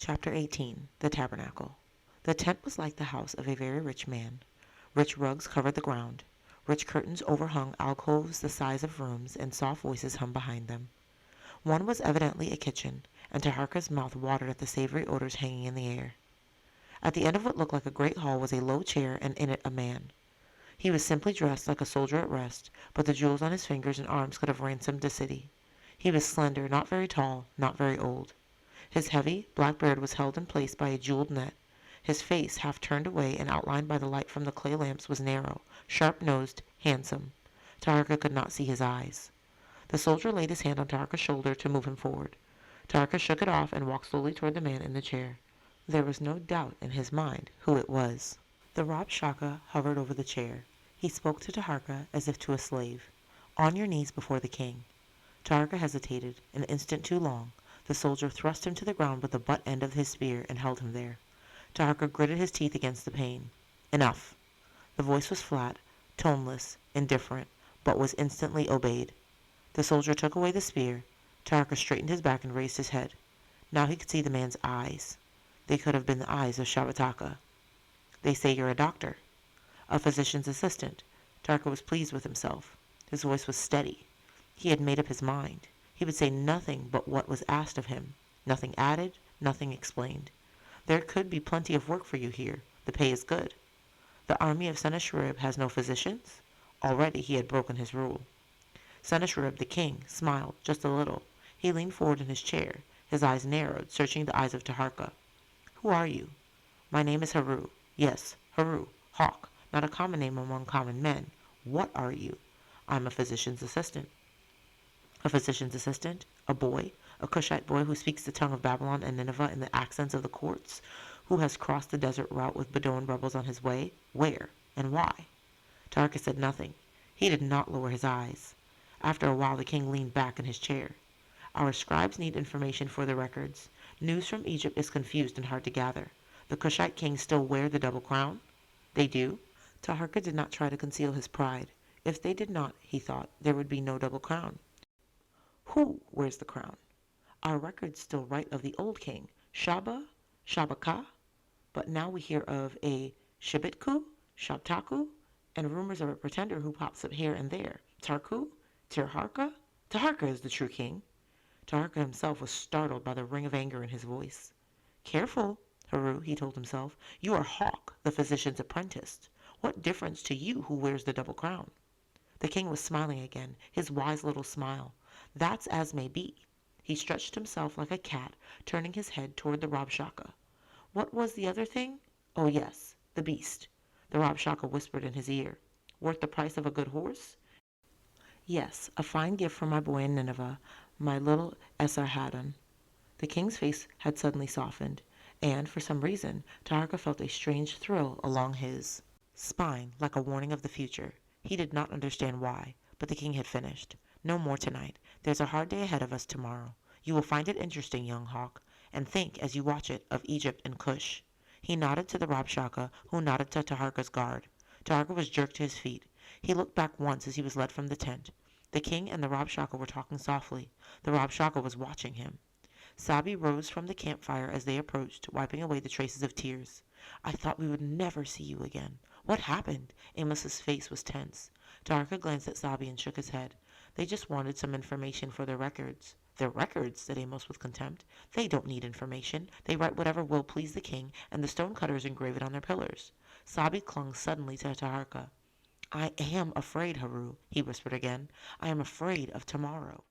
Chapter 18. The Tabernacle. The tent was like the house of a very rich man. Rich rugs covered the ground. Rich curtains overhung alcoves the size of rooms, and soft voices hummed behind them. One was evidently a kitchen, and Taharka's mouth watered at the savory odors hanging in the air. At the end of what looked like a great hall was a low chair, and in it a man. He was simply dressed like a soldier at rest, but the jewels on his fingers and arms could have ransomed a city. He was slender, not very tall, not very old. His heavy, black beard was held in place by a jeweled net. His face, half turned away and outlined by the light from the clay lamps, was narrow, sharp-nosed, handsome. Taharka could not see his eyes. The soldier laid his hand on Taharka's shoulder to move him forward. Taharka shook it off and walked slowly toward the man in the chair. There was no doubt in his mind who it was. The Rabshakeh hovered over the chair. He spoke to Taharka as if to a slave. "On your knees before the king." Taharka hesitated, an instant too long. The soldier thrust him to the ground with the butt end of his spear and held him there. Taharka gritted his teeth against the pain. "Enough." The voice was flat, toneless, indifferent, but was instantly obeyed. The soldier took away the spear. Taharka straightened his back and raised his head. Now he could see the man's eyes. They could have been the eyes of Shabbataka. "They say you're a doctor." "A physician's assistant." Taharka was pleased with himself. His voice was steady. He had made up his mind. He would say nothing but what was asked of him. Nothing added, nothing explained. "There could be plenty of work for you here. The pay is good." "The army of Sennacherib has no physicians?" Already he had broken his rule. Sennacherib, the king, smiled, just a little. He leaned forward in his chair. His eyes narrowed, searching the eyes of Taharka. "Who are you?" "My name is Haru." "Yes, Haru, hawk, not a common name among common men. What are you?" "I'm a physician's assistant." "A physician's assistant? A boy? A Cushite boy who speaks the tongue of Babylon and Nineveh in the accents of the courts? Who has crossed the desert route with Bedouin rebels on his way? Where? And why?" Taharka said nothing. He did not lower his eyes. After a while the king leaned back in his chair. "Our scribes need information for the records. News from Egypt is confused and hard to gather. The Cushite kings still wear the double crown?" "They do?" Taharka did not try to conceal his pride. If they did not, he thought, there would be no double crown. "Who wears the crown?" "Our records still write of the old king, Shabaka, but now we hear of a Shibitku, Shabtaku, and rumors of a pretender who pops up here and there. Tirharka? Taharka is the true king." Taharka himself was startled by the ring of anger in his voice. "Careful, Haru," he told himself. "You are Hawk, the physician's apprentice. What difference to you who wears the double crown?" The king was smiling again, his wise little smile. "That's as may be." He stretched himself like a cat, turning his head toward the Rabshakeh. "What was the other thing? Oh, yes, the beast." The Rabshakeh whispered in his ear. "Worth the price of a good horse?" "Yes, a fine gift for my boy in Nineveh, my little Esarhaddon." The king's face had suddenly softened, and, for some reason, Taharka felt a strange thrill along his spine, like a warning of the future. He did not understand why, but the king had finished. "No more tonight. There's a hard day ahead of us tomorrow. You will find it interesting, young hawk, and think, as you watch it, of Egypt and Cush." He nodded to the Rabshakeh, who nodded to Taharka's guard. Taharka was jerked to his feet. He looked back once as he was led from the tent. The king and the Rabshakeh were talking softly. The Rabshakeh was watching him. Sabi rose from the campfire as they approached, wiping away the traces of tears. "I thought we would never see you again. What happened?" Amos's face was tense. Taharka glanced at Sabi and shook his head. "They just wanted some information for their records." "Their records?" said Amos with contempt. "They don't need information. They write whatever will please the king, and the stonecutters engrave it on their pillars." Sabi clung suddenly to Taharka. "I am afraid, Haru," he whispered again. "I am afraid of tomorrow."